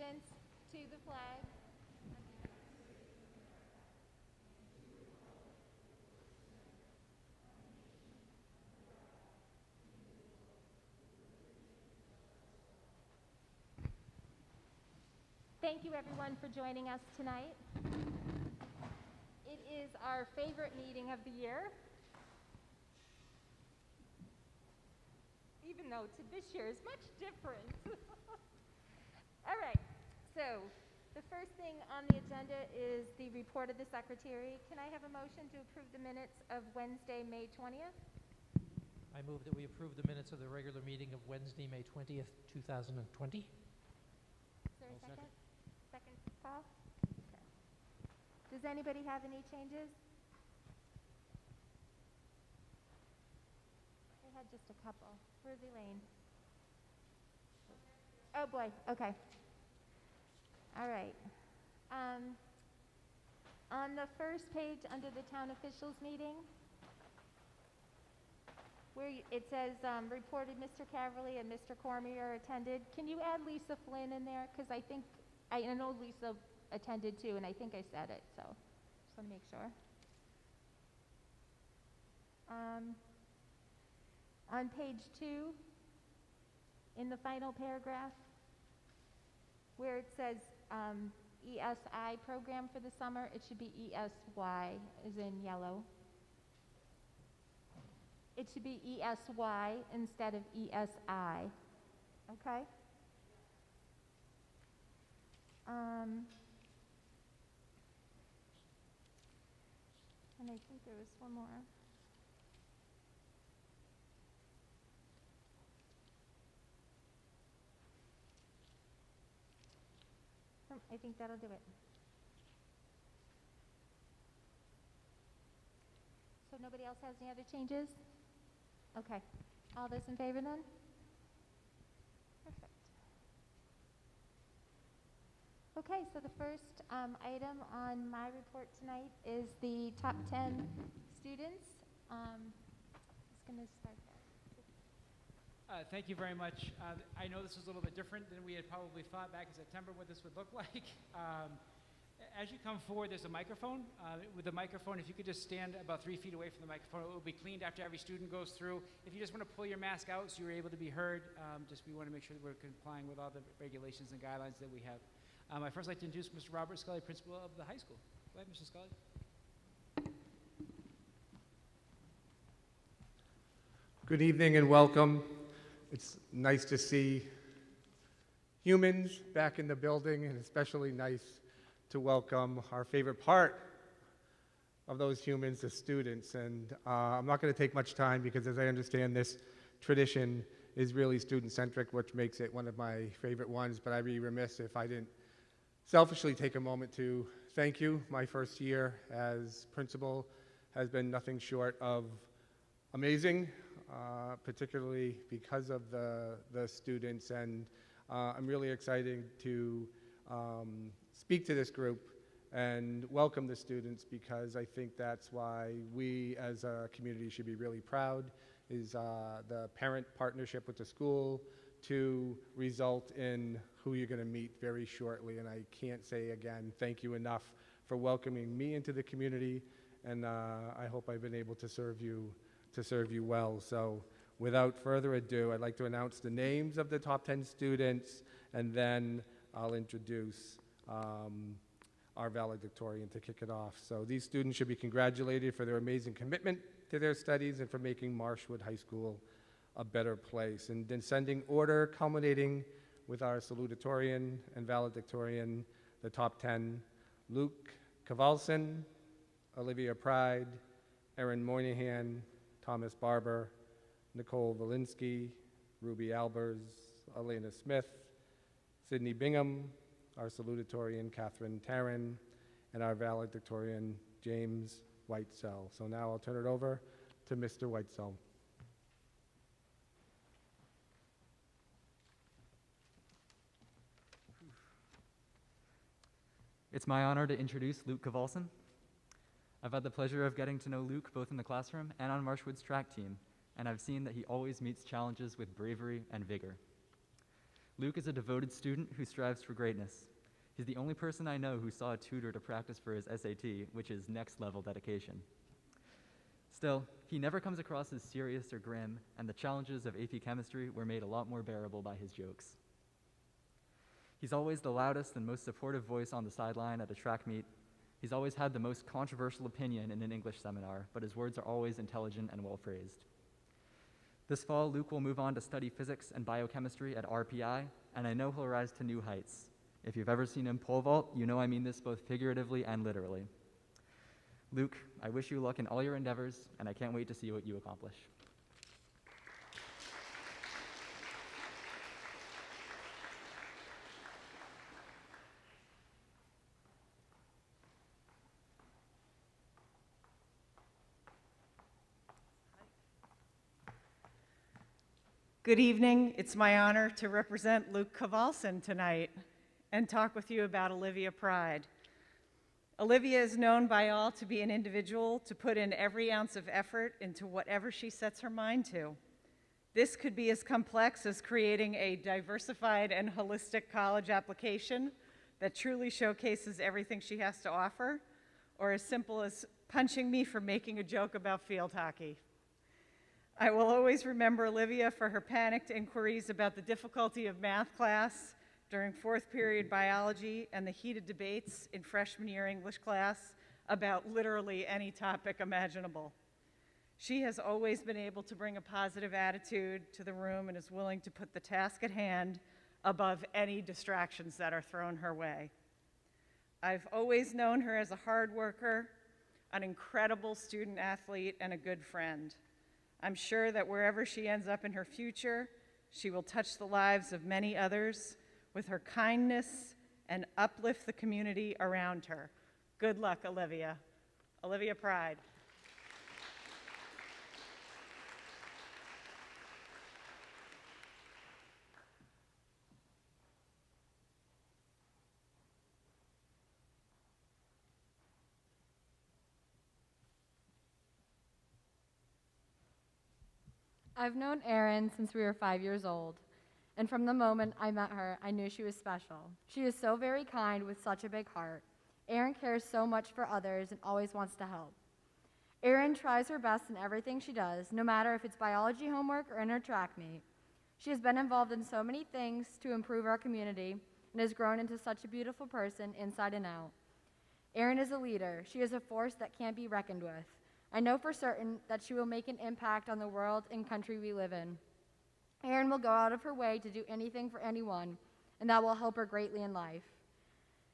allegiance to the flag. Thank you everyone for joining us tonight. It is our favorite meeting of the year. Even though this year is much different. All right, so the first thing on the agenda is the report of the secretary. Can I have a motion to approve the minutes of Wednesday, May 20th? I move that we approve the minutes of the regular meeting of Wednesday, May 20th, 2020. Is there a second? Second, Paul? Okay. Does anybody have any changes? I had just a couple. Where's Elaine? Oh boy, okay. All right. On the first page under the town officials meeting, where it says reported Mr. Caverly and Mr. Cormier attended, can you add Lisa Flynn in there? Because I know Lisa attended too, and I think I said it, so just want to make sure. On page 2, in the final paragraph, where it says ESI program for the summer, it should be ESY, as in yellow. It should be ESY instead of ESI, okay? And I think there was one more. I think that'll do it. So nobody else has any other changes? Okay. All those in favor then? Perfect. Okay, so the first item on my report tonight is the top 10 students. I'm just going to start there. Thank you very much. I know this is a little bit different than we had probably thought back in September what this would look like. As you come forward, there's a microphone. With the microphone, if you could just stand about 3 feet away from the microphone, it will be cleaned after every student goes through. If you just want to pull your mask out so you're able to be heard, we want to make sure that we're complying with all the regulations and guidelines that we have. I'd first like to introduce Mr. Robert Scully, principal of the high school. Go ahead, Mr. Scully. Good evening and welcome. It's nice to see humans back in the building, and especially nice to welcome our favorite part of those humans, the students. And I'm not going to take much time because, as I understand, this tradition is really student-centric, which makes it one of my favorite ones. But I'd be remiss if I didn't selfishly take a moment to thank you. My first year as principal has been nothing short of amazing. Particularly because of the students, and I'm really excited to speak to this group and welcome the students, because I think that's why we as a community should be really proud, is the parent partnership with the school to result in who you're going to meet very shortly. And I can't say again thank you enough for welcoming me into the community, and I hope I've been able to serve you well. So without further ado, I'd like to announce the names of the top 10 students, and then I'll introduce our valedictorian to kick it off. So these students should be congratulated for their amazing commitment to their studies and for making Marshwood High School a better place. In descending order, culminating with our salutatorian and valedictorian, the top 10, Luke Kavalson, Olivia Pride, Erin Moynihan, Thomas Barber, Nicole Valinsky, Ruby Albers, Elena Smith, Sydney Bingham, our salutatorian, Catherine Tarrin, and our valedictorian, James Whitesell. So now I'll turn it over to Mr. Whitesell. It's my honor to introduce Luke Kavalson. I've had the pleasure of getting to know Luke both in the classroom and on Marshwood's track team, and I've seen that he always meets challenges with bravery and vigor. Luke is a devoted student who strives for greatness. He's the only person I know who saw a tutor to practice for his SAT, which is next level dedication. Still, he never comes across as serious or grim, and the challenges of AP chemistry were made a lot more bearable by his jokes. He's always the loudest and most supportive voice on the sideline at a track meet. He's always had the most controversial opinion in an English seminar, but his words are always intelligent and well-phrased. This fall, Luke will move on to study physics and biochemistry at RPI, and I know he'll rise to new heights. If you've ever seen him pole vault, you know I mean this both figuratively and literally. Luke, I wish you luck in all your endeavors, and I can't wait to see what you accomplish. Good evening. It's my honor to represent Luke Kowalson tonight and talk with you about Olivia Pride. Olivia is known by all to be an individual to put in every ounce of effort into whatever she sets her mind to. This could be as complex as creating a diversified and holistic college application that truly showcases everything she has to offer, or as simple as punching me for making a joke about field hockey. I will always remember Olivia for her panicked inquiries about the difficulty of math class during fourth period biology and the heated debates in freshman year English class about literally any topic imaginable. She has always been able to bring a positive attitude to the room and is willing to put the task at hand above any distractions that are thrown her way. I've always known her as a hard worker, an incredible student athlete, and a good friend. I'm sure that wherever she ends up in her future, she will touch the lives of many others with her kindness and uplift the community around her. Good luck, Olivia. Olivia Pride. I've known Erin since we were 5 years old, and from the moment I met her, I knew she was special. She is so very kind with such a big heart. Erin cares so much for others and always wants to help. Erin tries her best in everything she does, no matter if it's biology homework or in her track meet. She has been involved in so many things to improve our community and has grown into such a beautiful person inside and out. Erin is a leader. She is a force that can't be reckoned with. I know for certain that she will make an impact on the world and country we live in. Erin will go out of her way to do anything for anyone, and that will help her greatly in life.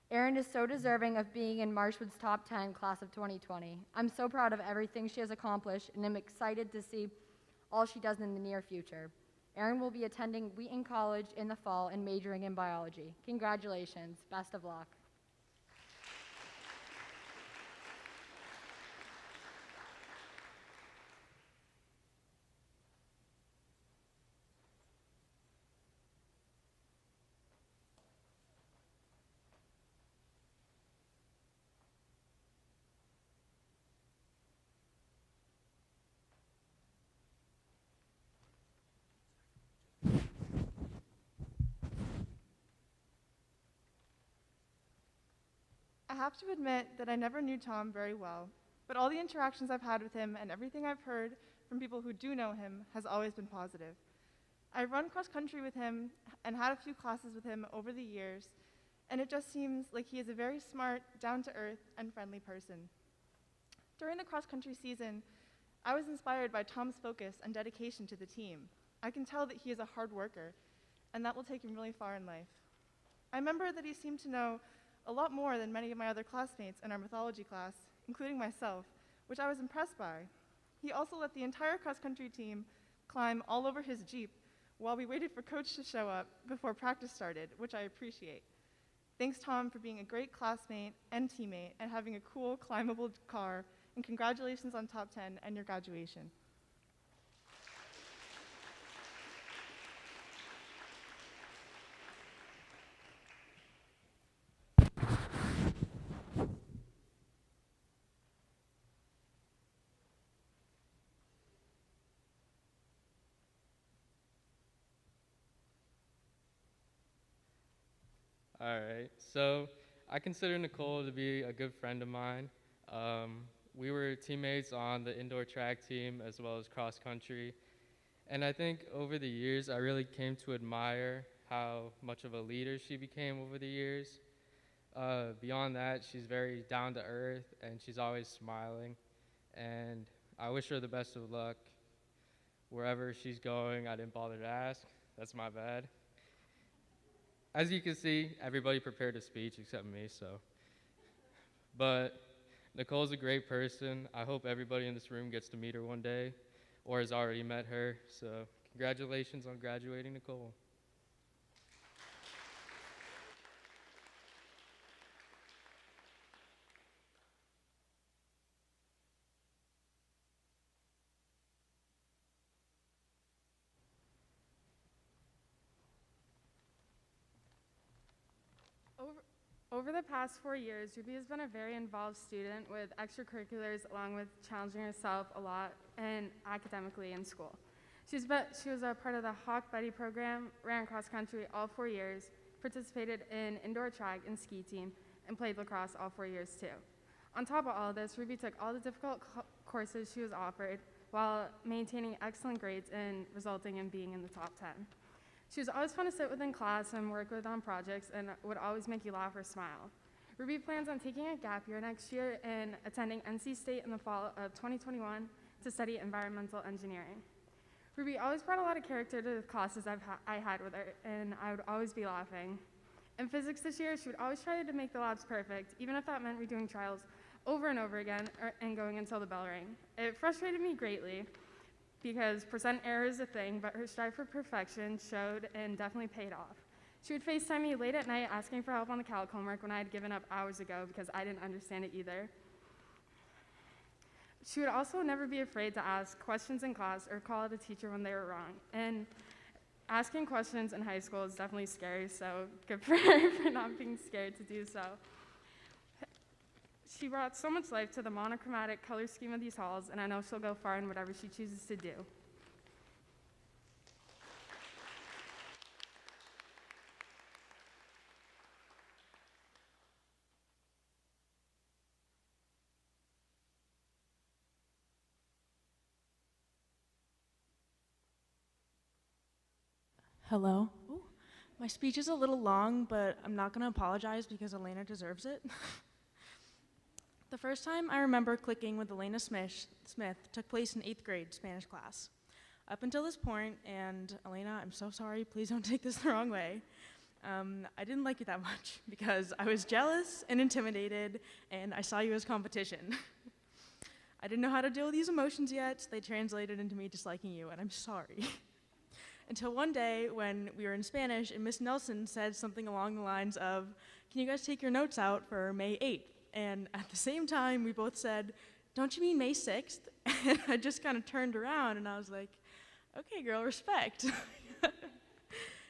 Erin is so deserving of being in Marshwood's top 10 class of 2020. I'm so proud of everything she has accomplished, and I'm excited to see all she does in the near future. Erin will be attending Wheaton College in the fall and majoring in biology. Congratulations. Best of luck. I have to admit that I never knew Tom very well, but all the interactions I've had with him and everything I've heard from people who do know him has always been positive. I've run cross country with him and had a few classes with him over the years, and it just seems like he is a very smart, down-to-earth, and friendly person. During the cross country season, I was inspired by Tom's focus and dedication to the team. I can tell that he is a hard worker, and that will take him really far in life. I remember that he seemed to know a lot more than many of my other classmates in our mythology class, including myself, which I was impressed by. He also let the entire cross-country team climb all over his Jeep while we waited for coach to show up before practice started, which I appreciate. Thanks, Tom, for being a great classmate and teammate and having a cool, climbable car, and congratulations on top 10 and your graduation. All right. So I consider Nicole to be a good friend of mine. We were teammates on the indoor track team as well as cross country. And I think over the years, I really came to admire how much of a leader she became over the years. Beyond that, she's very down to earth and she's always smiling. And I wish her the best of luck wherever she's going. I didn't bother to ask. That's my bad. As you can see, everybody prepared a speech except me, so. But Nicole's a great person. I hope everybody in this room gets to meet her one day or has already met her. So congratulations on graduating, Nicole. Over the past 4 years, Ruby has been a very involved student with extracurriculars along with challenging herself a lot and academically in school. She was a part of the Hawk Buddy program, ran cross country all 4 years, participated in indoor track and ski team, and played lacrosse all 4 years too. On top of all of this, Ruby took all the difficult courses she was offered while maintaining excellent grades and resulting in being in the top 10. She was always fun to sit with in class and work with on projects and would always make you laugh or smile. Ruby plans on taking a gap year next year and attending NC State in the fall of 2021 to study environmental engineering. Ruby always brought a lot of character to the classes I had with her, and I would always be laughing. In physics this year, she would always try to make the labs perfect, even if that meant redoing trials over and over again and going until the bell rang. It frustrated me greatly, because percent error is a thing, but her strive for perfection showed and definitely paid off. She would FaceTime me late at night asking for help on the calc homework when I had given up hours ago because I didn't understand it either. She would also never be afraid to ask questions in class or call out a teacher when they were wrong. And asking questions in high school is definitely scary, so good for her for not being scared to do so. She brought so much life to the monochromatic color scheme of these halls, and I know she'll go far in whatever she chooses to do. Hello. Ooh, my speech is a little long, but I'm not going to apologize because Elena deserves it. The first time I remember clicking with Elena Smith took place in 8th grade Spanish class. Up until this point, and Elena, I'm so sorry, please don't take this the wrong way, I didn't like you that much because I was jealous and intimidated, and I saw you as competition. I didn't know how to deal with these emotions yet, so they translated into me disliking you, and I'm sorry. Until one day when we were in Spanish and Miss Nelson said something along the lines of, "Can you guys take your notes out for May 8th? And at the same time, we both said, "Don't you mean May 6th? And I just kind of turned around and I was like, "Okay, girl, respect."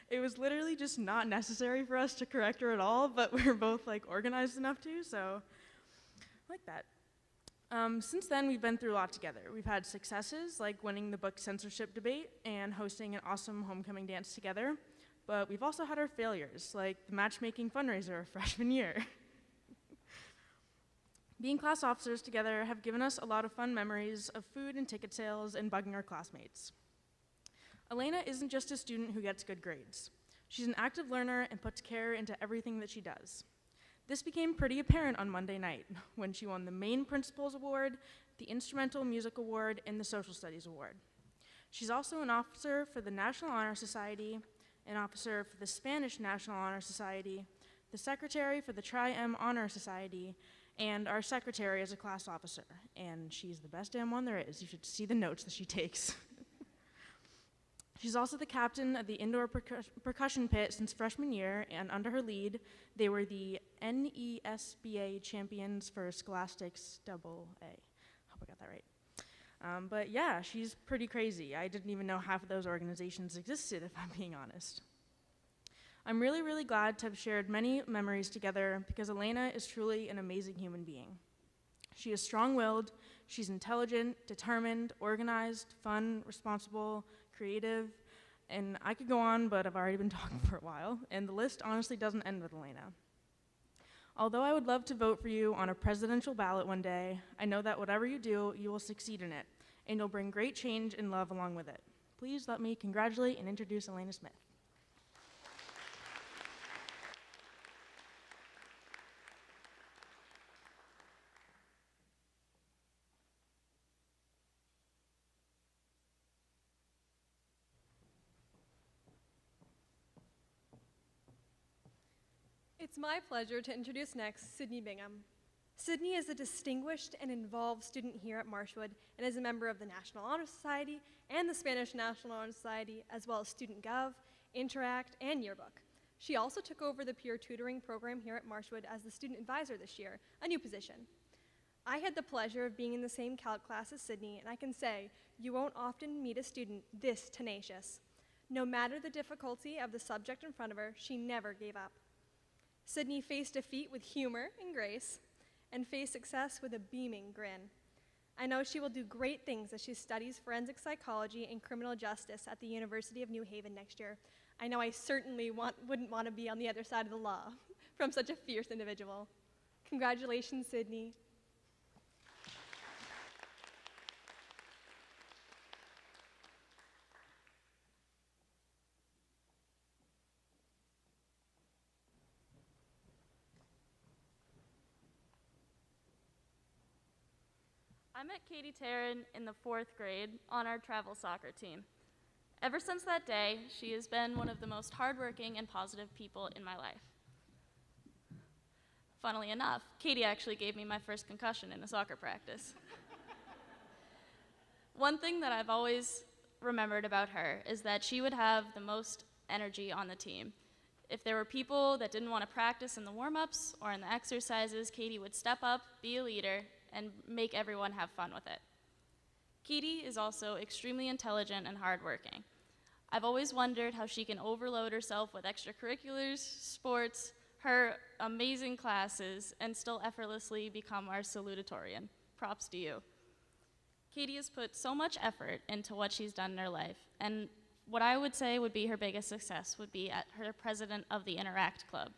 It was literally just not necessary for us to correct her at all, but we were both like organized enough to, so I like that. Since then, we've been through a lot together. We've had successes, like winning the book censorship debate and hosting an awesome homecoming dance together, but we've also had our failures, like the matchmaking fundraiser of freshman year. Being class officers together have given us a lot of fun memories of food and ticket sales and bugging our classmates. Elena isn't just a student who gets good grades. She's an active learner and puts care into everything that she does. This became pretty apparent on Monday night when she won the Main Principals Award, the Instrumental Music Award, and the Social Studies Award. She's also an officer for the National Honor Society, an officer for the Spanish National Honor Society, the secretary for the Tri-M Honor Society, and our secretary is a class officer. And she's the best damn one there is. You should see the notes that she takes. She's also the captain of the indoor percussion pit since freshman year, and under her lead, they were the NESBA champions for Scholastics AA. Hope I got that right. But yeah, she's pretty crazy. I didn't even know half of those organizations existed, if I'm being honest. I'm really, really glad to have shared many memories together because Elena is truly an amazing human being. She is strong-willed, she's intelligent, determined, organized, fun, responsible, creative, And I could go on, but I've already been talking for a while, and the list honestly doesn't end with Elena. Although I would love to vote for you on a presidential ballot one day, I know that whatever you do, you will succeed in it, and you'll bring great change and love along with it. Please let me congratulate and introduce Elena Smith. It's my pleasure to introduce next Sydney Bingham. Sydney is a distinguished and involved student here at Marshwood and is a member of the National Honor Society and the Spanish National Honor Society, as well as Student Gov, Interact, and Yearbook. She also took over the peer tutoring program here at Marshwood as the student advisor this year, a new position. I had the pleasure of being in the same calc class as Sydney, and I can say you won't often meet a student this tenacious. No matter the difficulty of the subject in front of her, she never gave up. Sydney faced defeat with humor and grace, and faced success with a beaming grin. I know she will do great things as she studies forensic psychology and criminal justice at the University of New Haven next year. I know I certainly wouldn't want to be on the other side of the law from such a fierce individual. Congratulations, Sydney. I met Katie Taryn in the 4th grade on our travel soccer team. Ever since that day, she has been one of the most hardworking and positive people in my life. Funnily enough, Katie actually gave me my first concussion in a soccer practice. One thing that I've always remembered about her is that she would have the most energy on the team. If there were people that didn't want to practice in the warm-ups or in the exercises, Katie would step up, be a leader, and make everyone have fun with it. Katie is also extremely intelligent and hardworking. I've always wondered how she can overload herself with extracurriculars, sports, her amazing classes, and still effortlessly become our salutatorian. Props to you. Katie has put so much effort into what she's done in her life, and what I would say would be her biggest success would be at her president of the Interact Club.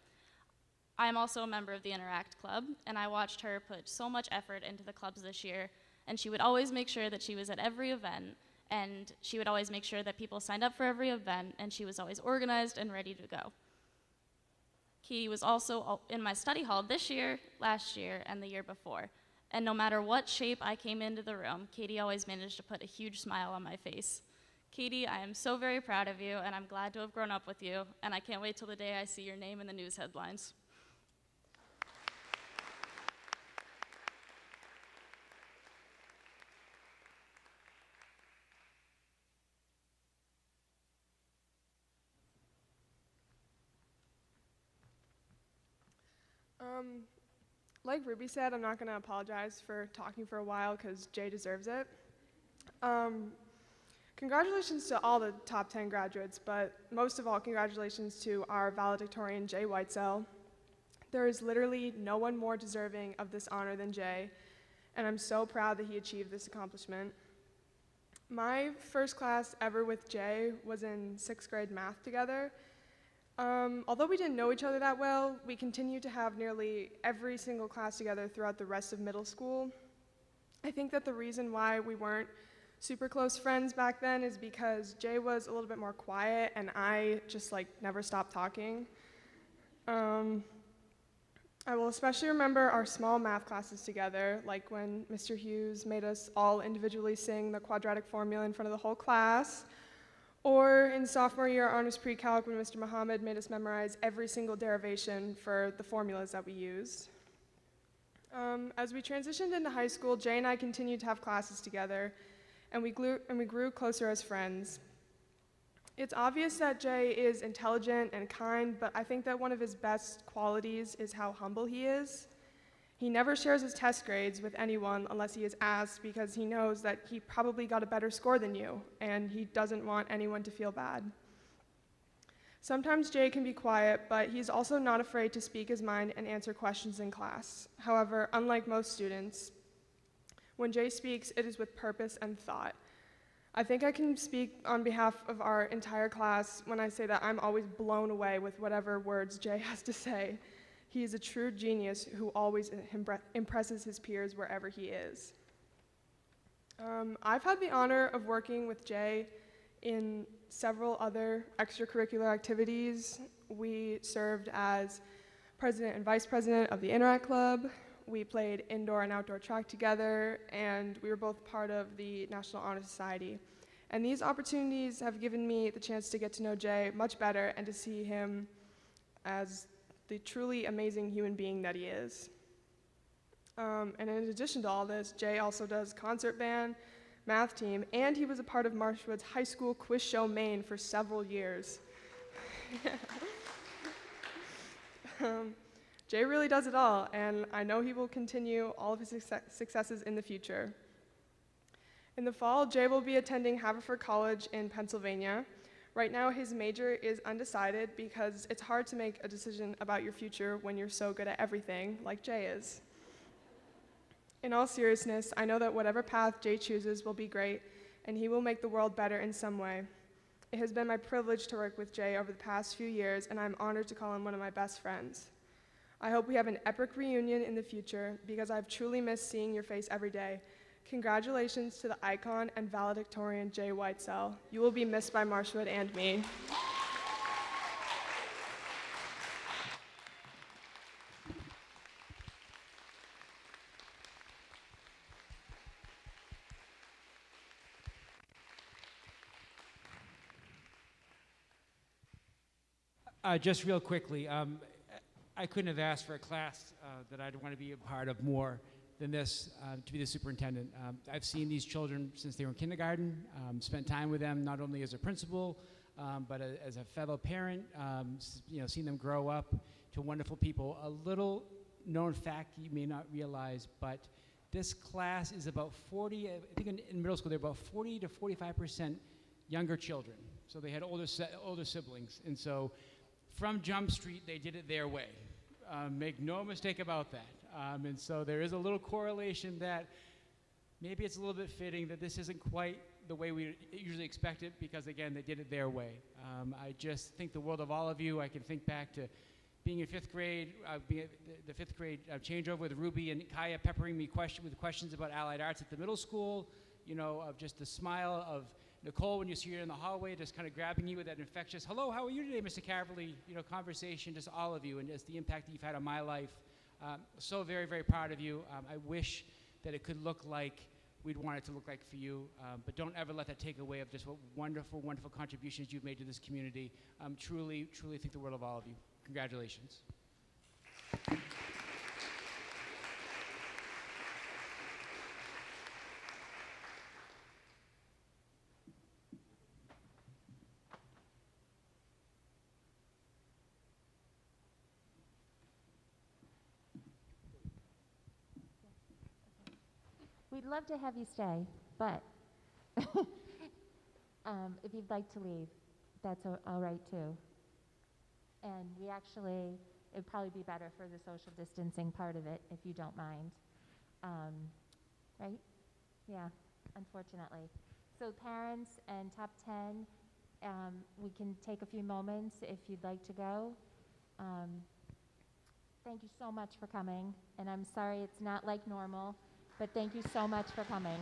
I'm also a member of the Interact Club, and I watched her put so much effort into the clubs this year, and she would always make sure that she was at every event, and she would always make sure that people signed up for every event, and she was always organized and ready to go. Katie was also in my study hall this year, last year, and the year before, and no matter what shape I came into the room, Katie always managed to put a huge smile on my face. Katie, I am so very proud of you, and I'm glad to have grown up with you, and I can't wait till the day I see your name in the news headlines. Like Ruby said, I'm not going to apologize for talking for a while because Jay deserves it. Congratulations to all the top 10 graduates, but most of all, congratulations to our valedictorian, Jay Whitesell. There is literally no one more deserving of this honor than Jay, and I'm so proud that he achieved this accomplishment. My first class ever with Jay was in 6th grade math together. Although we didn't know each other that well, we continued to have nearly every single class together throughout the rest of middle school. I think that the reason why we weren't super close friends back then is because Jay was a little bit more quiet and I just never stopped talking. I will especially remember our small math classes together, like when Mr. Hughes made us all individually sing the quadratic formula in front of the whole class, or in sophomore year honors pre-calc when Mr. Muhammad made us memorize every single derivation for the formulas that we used. As we transitioned into high school, Jay and I continued to have classes together, and we grew closer as friends. It's obvious that Jay is intelligent and kind, but I think that one of his best qualities is how humble he is. He never shares his test grades with anyone unless he is asked because he knows that he probably got a better score than you, and he doesn't want anyone to feel bad. Sometimes Jay can be quiet, but he's also not afraid to speak his mind and answer questions in class. However, unlike most students, when Jay speaks, it is with purpose and thought. I think I can speak on behalf of our entire class when I say that I'm always blown away with whatever words Jay has to say. He is a true genius who always impresses his peers wherever he is. I've had the honor of working with Jay in several other extracurricular activities. We served as president and vice president of the Interact Club. We played indoor and outdoor track together, and we were both part of the National Honor Society. And these opportunities have given me the chance to get to know Jay much better and to see him as the truly amazing human being that he is. And in addition to all this, Jay also does concert band, math team, and he was a part of Marshwood's high school quiz show main for several years. Jay really does it all, and I know he will continue all of his successes in the future. In the fall, Jay will be attending Haverford College in Pennsylvania. Right now, his major is undecided because it's hard to make a decision about your future when you're so good at everything, like Jay is. In all seriousness, I know that whatever path Jay chooses will be great, and he will make the world better in some way. It has been my privilege to work with Jay over the past few years, and I'm honored to call him one of my best friends. I hope we have an epic reunion in the future because I've truly missed seeing your face every day. Congratulations to the icon and valedictorian Jay Whitesell. You will be missed by Marshwood and me. Just real quickly, I couldn't have asked for a class that I'd want to be a part of more than this to be the superintendent. I've seen these children since they were in kindergarten, spent time with them not only as a principal, but as a fellow parent, seeing them grow up to wonderful people. A little known fact you may not realize, but this class is about 40, I think in middle school, they're about 40 to 45% younger children. So they had older siblings. And so from Jump Street, they did it their way. Make no mistake about that. And so there is a little correlation that maybe it's a little bit fitting that this isn't quite the way we usually expect it because, again, they did it their way. I just think the world of all of you. I can think back to being in fifth grade, the fifth grade changeover with Ruby and Kaya peppering me with questions about allied arts at the middle school, of just the smile of Nicole when you see her in the hallway, just kind of grabbing you with that infectious, hello, how are you today, Mr. Caverly, conversation, just all of you, and just the impact that you've had on my life. So very, very proud of you. I wish that it could look like we'd want it to look like for you, but don't ever let that take away of just what wonderful, wonderful contributions you've made to this community. Truly, truly think the world of all of you. Congratulations. We'd love to have you stay, but if you'd like to leave, that's all right too. And it'd probably be better for the social distancing part of it, if you don't mind. Right? Yeah, unfortunately. So parents and top 10, we can take a few moments if you'd like to go. Thank you so much for coming, and I'm sorry it's not like normal, but thank you so much for coming.